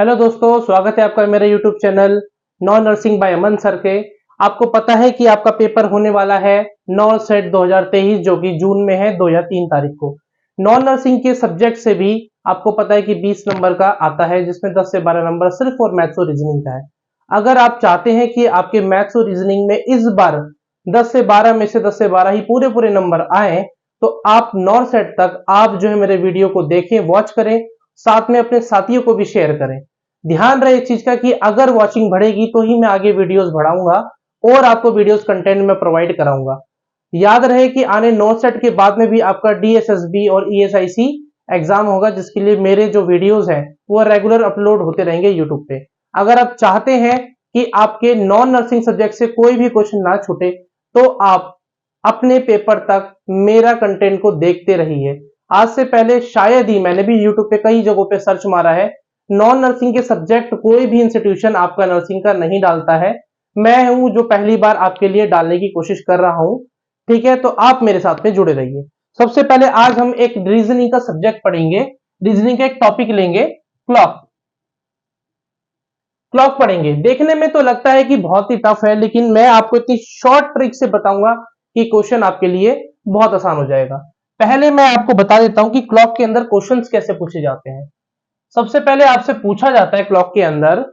Hello दोस्तों, स्वागत है आपका मेरे YouTube channel non nursing by Aman sir के। आपको पता है कि आपका पेपर होने वाला है नॉन सेट 2023 जो कि जून में है 2 या 3 तारीख को। नॉन नर्सिंग के सब्जेक्ट से भी आपको पता है कि 20 नंबर का आता है, जिसमें 10 से 12 नंबर सिर्फ और मैथ्स और रीजनिंग का है। अगर आप चाहते हैं कि आपके मैथ्स और रीजनिंग में इस बार 10 से 12 में से 10 से 12 ही पूरे पूरे नंबर आए, तो आप नॉन सेट तक आप जो है मेरे वीडियो को देखें, वॉच करें, साथ में अपने साथियों को भी शेयर करें। ध्यान रहे इस चीज का कि अगर वॉचिंग बढ़ेगी तो ही मैं आगे वीडियोस बढ़ाऊंगा और आपको वीडियोस कंटेंट में प्रोवाइड कराऊंगा। याद रहे कि आने 9 सेट के बाद में भी आपका डीएसएसबी और ईएसआईसी एग्जाम होगा, जिसके लिए मेरे जो वीडियोस हैं वो रेगुलर अपलोड होते रहेंगे यूट्यूब पे। अगर आप चाहते हैं कि आपके नॉन नर्सिंग सब्जेक्ट से कोई भी क्वेश्चन ना छूटे, तो आप अपने पेपर तक मेरा कंटेंट को देखते रहिए। आज से पहले शायद ही मैंने भी यूट्यूब पे कई जगहों पे सर्च मारा है, नॉन नर्सिंग के सब्जेक्ट कोई भी इंस्टीट्यूशन आपका नर्सिंग का नहीं डालता है। मैं हूं जो पहली बार आपके लिए डालने की कोशिश कर रहा हूं। ठीक है, तो आप मेरे साथ में जुड़े रहिए। सबसे पहले आज हम एक रीजनिंग का सब्जेक्ट पढ़ेंगे। रीजनिंग का एक टॉपिक लेंगे, क्लॉक। क्लॉक पढ़ेंगे। देखने में तो लगता है कि बहुत ही टफ है, लेकिन मैं आपको इतनी शॉर्ट ट्रिक से बताऊंगा कि क्वेश्चन आपके लिए बहुत आसान हो जाएगा। पहले मैं आपको बता देता हूं कि क्लॉक के अंदर क्वेश्चंस कैसे पूछे जाते हैं। सबसे पहले आपसे पूछा जाता है क्लॉक के अंदर,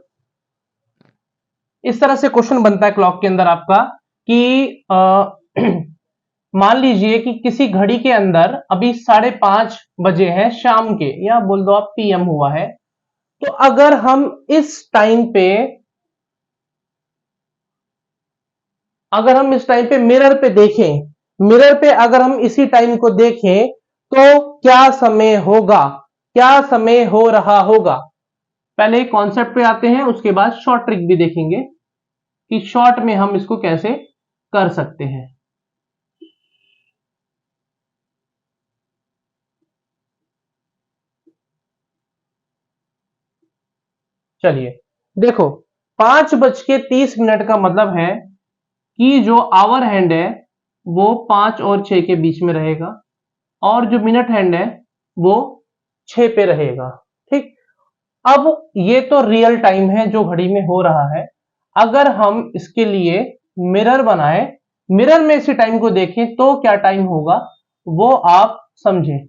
इस तरह से क्वेश्चन बनता है क्लॉक के अंदर आपका कि मान लीजिए कि किसी घड़ी के अंदर अभी 5:30 बजे हैं शाम के, या बोल दो आप पीएम हुआ है। तो अगर हम इस टाइम पे मिरर पे देखें, मिरर पे अगर हम इसी टाइम को देखें तो क्या समय होगा, क्या समय हो रहा होगा। पहले कॉन्सेप्ट पे आते हैं, उसके बाद शॉर्ट ट्रिक भी देखेंगे कि शॉर्ट में हम इसको कैसे कर सकते हैं। चलिए देखो, 5:30 का मतलब है कि जो आवर हैंड है वो 5 और 6 के बीच में रहेगा, और जो मिनट हैंड है वो 6 पे रहेगा। ठीक, अब ये तो रियल टाइम है जो घड़ी में हो रहा है। अगर हम इसके लिए मिरर बनाए, मिरर में इसी टाइम को देखें तो क्या टाइम होगा वो आप समझें।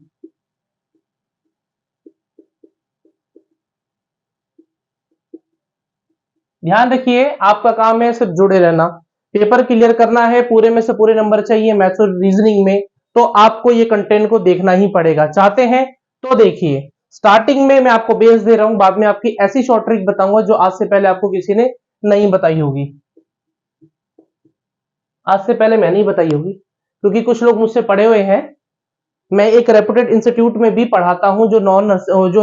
ध्यान रखिए, आपका काम है सिर्फ जुड़े रहना, पेपर क्लियर करना है, पूरे में से पूरे नंबर चाहिए मैथ्स और रीजनिंग में, तो आपको ये कंटेंट को देखना ही पड़ेगा। चाहते हैं तो देखिए, स्टार्टिंग में मैं आपको बेस दे रहा हूं, बाद में आपकी ऐसी शॉर्ट ट्रिक बताऊंगा जो आज से पहले आपको किसी ने नहीं बताई होगी। आज से पहले मैं नहीं बताई होगी क्योंकि कुछ लोग मुझसे पढ़े हुए हैं। मैं एक रेपुटेड इंस्टीट्यूट में भी पढ़ाता हूं जो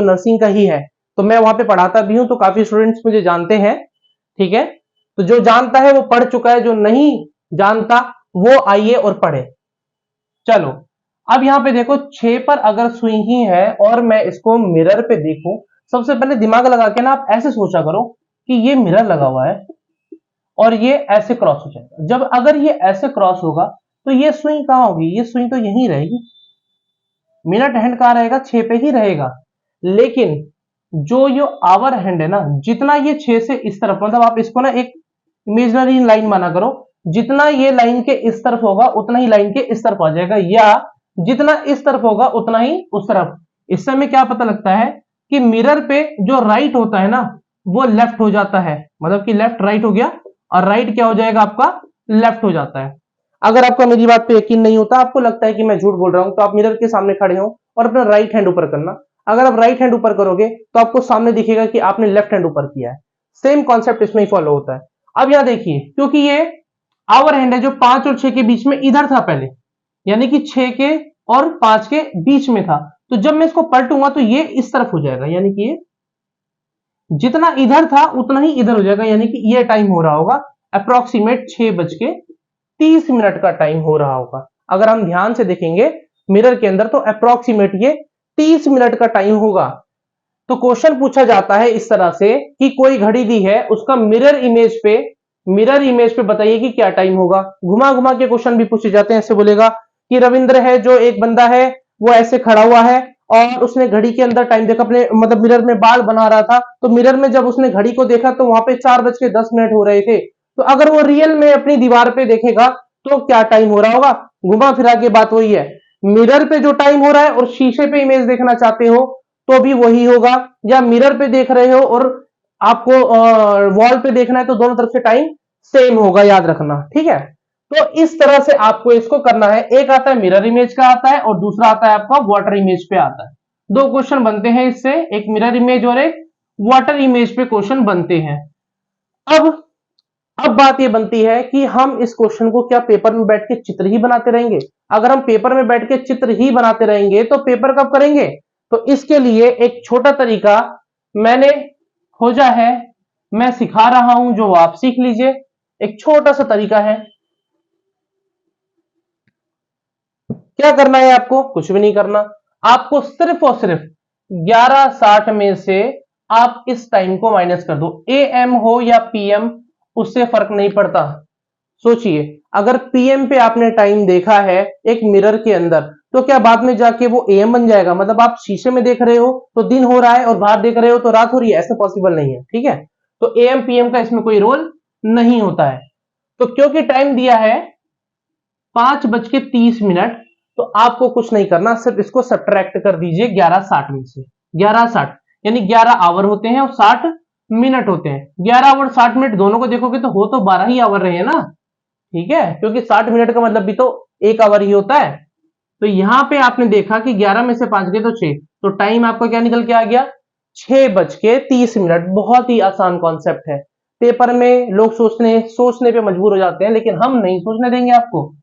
नर्सिंग का ही है, तो मैं वहां पे पढ़ाता भी हूं, तो काफी स्टूडेंट्स मुझे जानते हैं। ठीक है, तो जो जानता है वो पढ़ चुका है, जो नहीं जानता वो आइए और पढ़े। चलो, अब यहां पे देखो 6 पर अगर सुई ही है और मैं इसको मिरर पे देखूं, सबसे पहले दिमाग लगा के ना आप ऐसे सोचा करो कि ये मिरर लगा हुआ है और ये ऐसे क्रॉस हो जाएगा। जब अगर ये ऐसे क्रॉस होगा तो ये सुई कहां होगी, ये सुई तो यहीं रहेगी। मिनट हैंड कहां रहेगा, 6 पे ही रहेगा। लेकिन जो ये आवर हैंड है ना, जितना ये 6 से इस तरफ, मतलब आप इसको ना एक इमेजिनरी लाइन माना करो, जितना ये लाइन के इस तरफ होगा उतना ही लाइन के इस तरफ आ जाएगा, या जितना इस तरफ होगा उतना ही उस तरफ। इससे हमें क्या पता लगता है कि मिरर पे जो राइट होता है ना वो लेफ्ट हो जाता है, मतलब कि लेफ्ट राइट हो गया, और राइट क्या हो जाएगा आपका, लेफ्ट हो जाता है। अगर आपका मेरी बात पे यकीन नहीं होता, आपको लगता है कि मैं झूठ बोल रहा हूं, तो आप मिरर के सामने खड़े हो और अपना राइट हैंड ऊपर करना। अगर आप राइट हैंड ऊपर करोगे तो आपको सामने दिखेगा कि आपने लेफ्ट हैंड ऊपर किया है। सेम कॉन्सेप्ट इसमें ही फॉलो होता है। अब यहां देखिए, क्योंकि ये आवर हैंड है जो 5 और 6 के बीच में इधर था पहले, यानी कि 6 के और 5 के बीच में था, तो जब मैं इसको पलटूंगा तो ये इस तरफ हो जाएगा, यानी कि ये जितना इधर था उतना ही इधर हो जाएगा, यानी कि ये टाइम हो रहा होगा अप्रोक्सीमेट 6:30 का टाइम हो रहा होगा। अगर हम ध्यान से देखेंगे मिरर के अंदर तो अप्रोक्सीमेट ये 30 मिनट का टाइम होगा। तो क्वेश्चन पूछा जाता है इस तरह से कि कोई घड़ी दी है, उसका मिरर इमेज पे बताइए कि क्या टाइम होगा। घुमा घुमा के क्वेश्चन भी पूछे जाते हैं। ऐसे बोलेगा कि रविंद्र है जो एक बंदा है वो ऐसे खड़ा हुआ है और उसने घड़ी के अंदर टाइम देखा, अपने मतलब मिरर में बाल बना रहा था, तो मिरर में जब उसने घड़ी को देखा तो वहां पे 4:10 हो रहे थे। तो अगर वो रियल में अपनी दीवार पे देखेगा तो क्या टाइम हो रहा होगा? घुमा फिरा के बात वही है, मिरर पे जो टाइम हो रहा है और शीशे पे इमेज देखना चाहते हो तो भी वही होगा, या मिरर पे देख रहे हो और आपको वॉल पे देखना है तो दोनों तरफ से टाइम सेम होगा, याद रखना, ठीक है। तो इस तरह से आपको इसको करना है। एक आता है मिरर इमेज का आता है और दूसरा आता है आपका वाटर इमेज पे आता है। दो क्वेश्चन बनते हैं इससे, एक मिरर इमेज और एक वाटर इमेज पे क्वेश्चन बनते हैं। अब अब बात ये बनती है कि हम इस क्वेश्चन को क्या पेपर में बैठ के चित्र ही बनाते रहेंगे? अगर हम पेपर में बैठ के चित्र ही बनाते रहेंगे तो पेपर कब करेंगे? तो इसके लिए एक छोटा तरीका मैंने खोजा है, मैं सिखा रहा हूं, जो आप सीख लीजिए। एक छोटा सा तरीका है। क्या करना है आपको? कुछ भी नहीं करना। आपको सिर्फ और सिर्फ 11:60 में से आप इस टाइम को माइनस कर दो। एएम हो या पीएम उससे फर्क नहीं पड़ता। सोचिए, अगर पीएम पे आपने टाइम देखा है एक मिरर के अंदर, तो क्या बाद में जाके वो एएम बन जाएगा? मतलब आप शीशे में देख रहे हो तो दिन हो रहा है और बाहर देख रहे हो तो रात हो रही है, ऐसा पॉसिबल नहीं है, ठीक है। तो एएम पीएम का इसमें कोई रोल नहीं होता है। तो क्योंकि टाइम दिया है 5:30, तो आपको कुछ नहीं करना, सिर्फ इसको सब्ट्रैक्ट कर दीजिए 11:60 में से। 11:60 यानी 11 आवर होते हैं और 60 मिनट होते हैं। 11 आवर 60 मिनट दोनों को देखोगे तो हो तो 12 ही आवर रहे हैं ना, ठीक है, क्योंकि 60 मिनट का मतलब भी तो 1 आवर ही होता है। तो यहां पे आपने देखा कि 11 में से 5 गए तो 6, तो टाइम आपका क्या निकल के आ गया? 6:30। बहुत ही आसान कॉन्सेप्ट है। पेपर में लोग सोचने पे मजबूर हो जाते हैं, लेकिन हम नहीं सोचने देंगे आपको।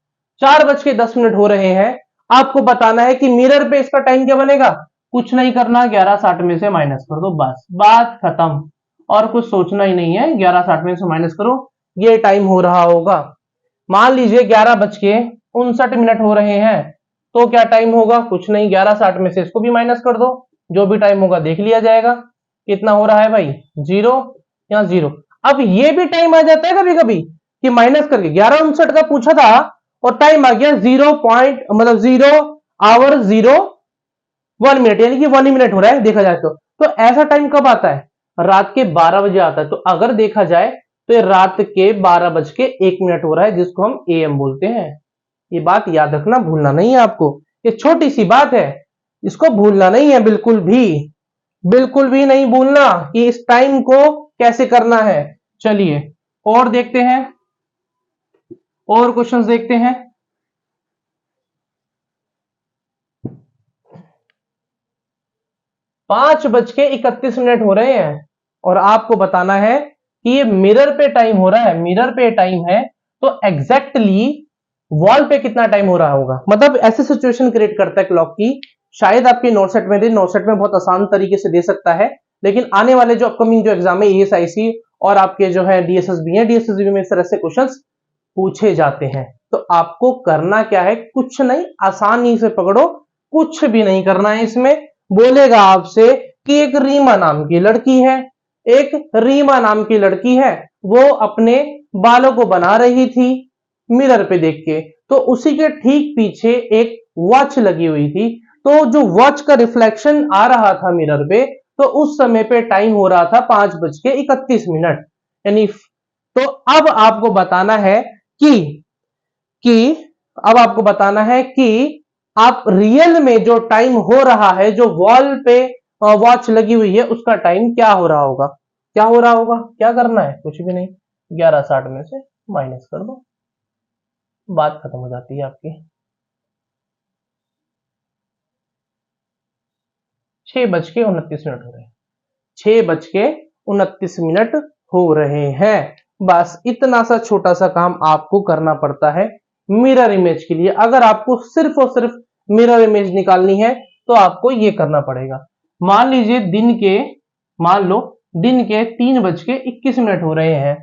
4:10 हो रहे हैं, आपको बताना है कि मिरर पे इसका टाइम क्या बनेगा? कुछ नहीं करना, 11:60 में से माइनस कर दो, बस बात खत्म। और कुछ सोचना ही नहीं है, 11:60 में से माइनस करो, ये टाइम हो रहा होगा। मान लीजिए 11:59 हो रहे हैं, तो क्या टाइम होगा? कुछ नहीं, 11:60 में से इसको भी माइनस कर दो, जो भी टाइम होगा देख लिया जाएगा। कितना हो रहा है भाई? 0, या 0। अब ये भी टाइम आ जाता है कभी कभी कि माइनस करके 11:59 का पूछा था और टाइम आ गया 0.01 मिनट, यानी कि 1 मिनट हो रहा है देखा जाए तो ऐसा टाइम कब आता है? रात के 12 बजे आता है। तो अगर देखा जाए तो ये रात के 12:01 हो रहा है, जिसको हम एएम बोलते हैं। ये बात याद रखना, भूलना नहीं है आपको। ये छोटी सी बात है, इसको भूलना नहीं है, बिल्कुल भी नहीं भूलना कि इस टाइम को कैसे करना है। चलिए और देखते हैं, और क्वेश्चंस देखते हैं। 5:31 हो रहे हैं और आपको बताना है कि ये मिरर पे टाइम हो रहा है, मिरर पे टाइम है, तो एग्जैक्टली वॉल पे कितना टाइम हो रहा होगा? मतलब ऐसे सिचुएशन क्रिएट करता है क्लॉक की, शायद आपके नोट सेट में दे, नोट सेट में बहुत आसान तरीके से दे सकता है, लेकिन आने वाले जो अपकमिंग जो एग्जाम है ESIC और आपके जो है DSSB है, DSSB में इस तरह से क्वेश्चंस पूछे जाते हैं। तो आपको करना क्या है? कुछ नहीं, आसानी से पकड़ो, कुछ भी नहीं करना है इसमें। बोलेगा आपसे कि एक रीमा नाम की लड़की है, एक रीमा नाम की लड़की है, वो अपने बालों को बना रही थी मिरर पे देख के, तो उसी के ठीक पीछे एक वॉच लगी हुई थी। तो जो वॉच का रिफ्लेक्शन आ रहा था मिरर पे, तो उस समय पे टाइम हो रहा था 5:31। यानी तो अब आपको बताना है कि कि अब आपको बताना है कि आप रियल में जो टाइम हो रहा है, जो वॉल पे वॉच लगी हुई है, उसका टाइम क्या हो रहा होगा? क्या हो रहा होगा? क्या करना है? कुछ भी नहीं, 11:60 में से माइनस कर दो, बात खत्म हो जाती है आपकी। 6:29 हो रहे हैं, 6:29 हो रहे हैं। बस इतना सा छोटा सा काम आपको करना पड़ता है मिरर इमेज के लिए। अगर आपको सिर्फ और सिर्फ मिरर इमेज निकालनी है तो आपको ये करना पड़ेगा। मान लीजिए मान लो दिन के 3:21 हो रहे हैं,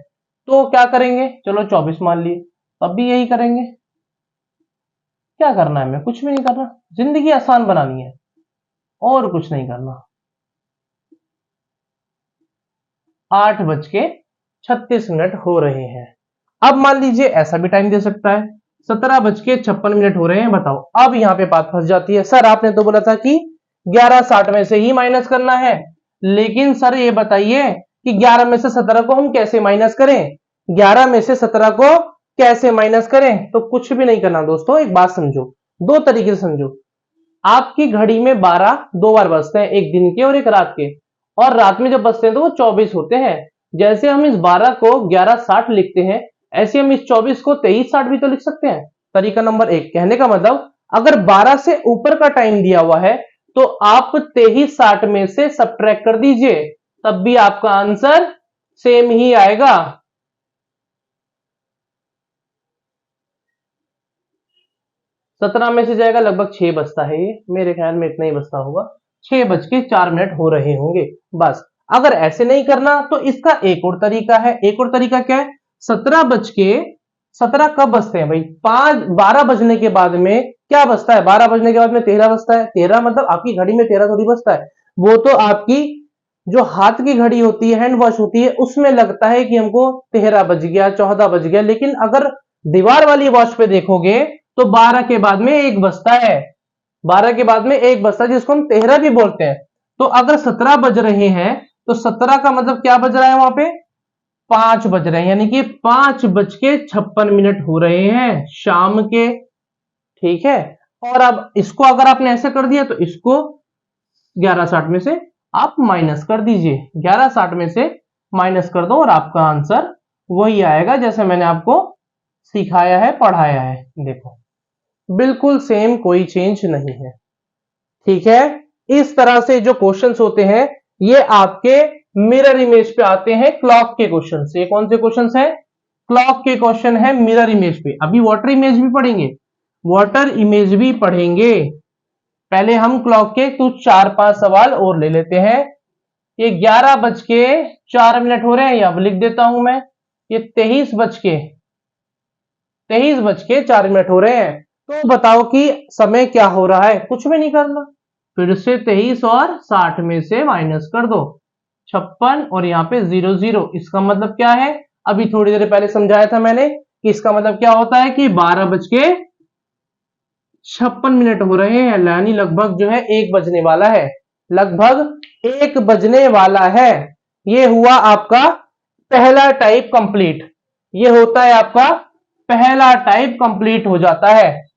तो क्या करेंगे? चलो 24 मान लिए, तब भी यही करेंगे। क्या करना है? हमें कुछ भी नहीं करना, जिंदगी आसान बनानी है और कुछ नहीं करना। 8:36 हो रहे हैं। अब मान लीजिए ऐसा भी टाइम दे सकता है, 17:56 हो रहे हैं। बताओ, अब यहां पे बात फंस जाती है। सर आपने तो बोला था कि 11:60 में से ही माइनस करना है। लेकिन सर ये बताइए कि 11 में से 17 को हम कैसे माइनस करें? 11 में से 17 को कैसे माइनस करें? तो कुछ भी नहीं करना दोस्तों, एक बात समझो, दो तरीके से समझो। आपकी घड़ी में 12 दो बार बजते हैं, एक दिन के और एक रात के, और रात में जब बजते हैं तो वो 24 होते हैं। जैसे हम इस 12 को 11:60 लिखते हैं, ऐसे हम इस 24 को 23:60 भी तो लिख सकते हैं। तरीका नंबर 1, कहने का मतलब अगर 12 से ऊपर का टाइम दिया हुआ है तो आप 23:60 में से सब्ट्रैक्ट कर दीजिए, तब भी आपका आंसर सेम ही आएगा। सत्रह में से जाएगा, लगभग 6 बजता है, ये मेरे ख्याल में इतना ही बजता होगा, 6:04 हो रहे होंगे बस। अगर ऐसे नहीं करना तो इसका एक और तरीका है। एक और तरीका क्या है? 17 कब बजते हैं भाई? 12 बजने के बाद में क्या बजता है? 12 बजने के बाद में 13 बजता है। 13 मतलब आपकी घड़ी में 13 थोड़ी बजता है, वो तो आपकी जो हाथ की घड़ी होती है, हैंड वॉच होती है, उसमें लगता है कि हमको 13 बज गया, 14 बज गया। लेकिन अगर दीवार वाली वॉच पे देखोगे तो 12 के बाद में 1 बजता है, 12 के बाद में 1 बजता है, जिसको हम 13 भी बोलते हैं। तो अगर 17 बज रहे हैं तो 17 का मतलब क्या बज रहा है? वहां पे 5 बज रहे हैं, यानी कि 5:56 हो रहे हैं शाम के। ठीक है, और अब इसको अगर आपने ऐसे कर दिया तो इसको 11:60 में से आप माइनस कर दीजिए, 11:60 में से माइनस कर दो और आपका आंसर वही आएगा जैसे मैंने आपको सिखाया है, पढ़ाया है। देखो बिल्कुल सेम, कोई चेंज नहीं है। ठीक है, इस तरह से जो क्वेश्चंस होते हैं ये आपके मिरर इमेज पे आते हैं, क्लॉक के क्वेश्चन। ये कौन से क्वेश्चन है? क्लॉक के क्वेश्चन है मिरर इमेज पे। अभी वाटर इमेज भी पढ़ेंगे, वाटर इमेज भी पढ़ेंगे। पहले हम क्लॉक के कुछ 4-5 सवाल और ले लेते हैं। ये 11:04 हो रहे हैं, अब लिख देता हूं मैं। ये 23:04 हो रहे हैं। तो बताओ कि समय क्या हो रहा है? कुछ भी नहीं करना, फिर से 23 और 60 में से माइनस कर दो, 56 और यहाँ पे 00। इसका मतलब क्या है? अभी थोड़ी देर पहले समझाया था मैंने कि इसका मतलब क्या होता है कि 12:56 हो रहे हैं, यानी लगभग जो है 1 बजने वाला है, लगभग 1 बजने वाला है। ये हुआ आपका पहला टाइप कंप्लीट। ये होता है आपका पहला टाइप कंप्लीट हो जाता है।